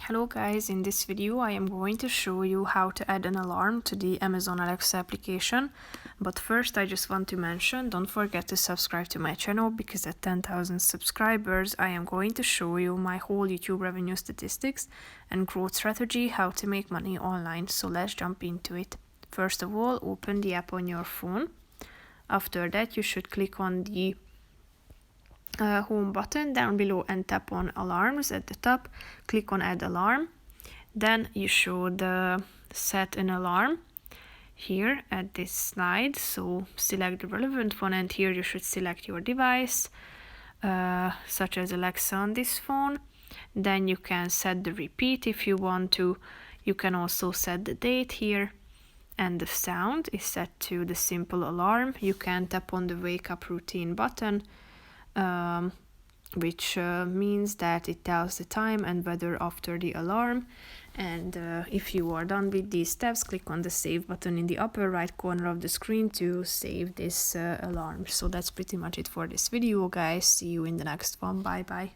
Hello guys, in this video I am going to show you how to add an alarm to the Amazon Alexa application. But first I just want to mention, don't forget to subscribe to my channel because at 10,000 subscribers I am going to show you my whole YouTube revenue statistics and growth strategy, how to make money online. So let's jump into it. First of all, open the app on your phone. After that you should click on the home button down below and tap on alarms at the top. Click on add alarm. Then you should set an alarm here at this slide. So select the relevant one, and here you should select your device, such as Alexa on this phone. Then you can set the repeat if you want to. You can also set the date here, and the sound is set to the simple alarm. You can tap on the wake up routine button, which means that it tells the time and weather after the alarm. And if you are done with these steps, click on the save button in the upper right corner of the screen to save this alarm. So that's pretty much it for this video, guys. See you in the next one. Bye bye.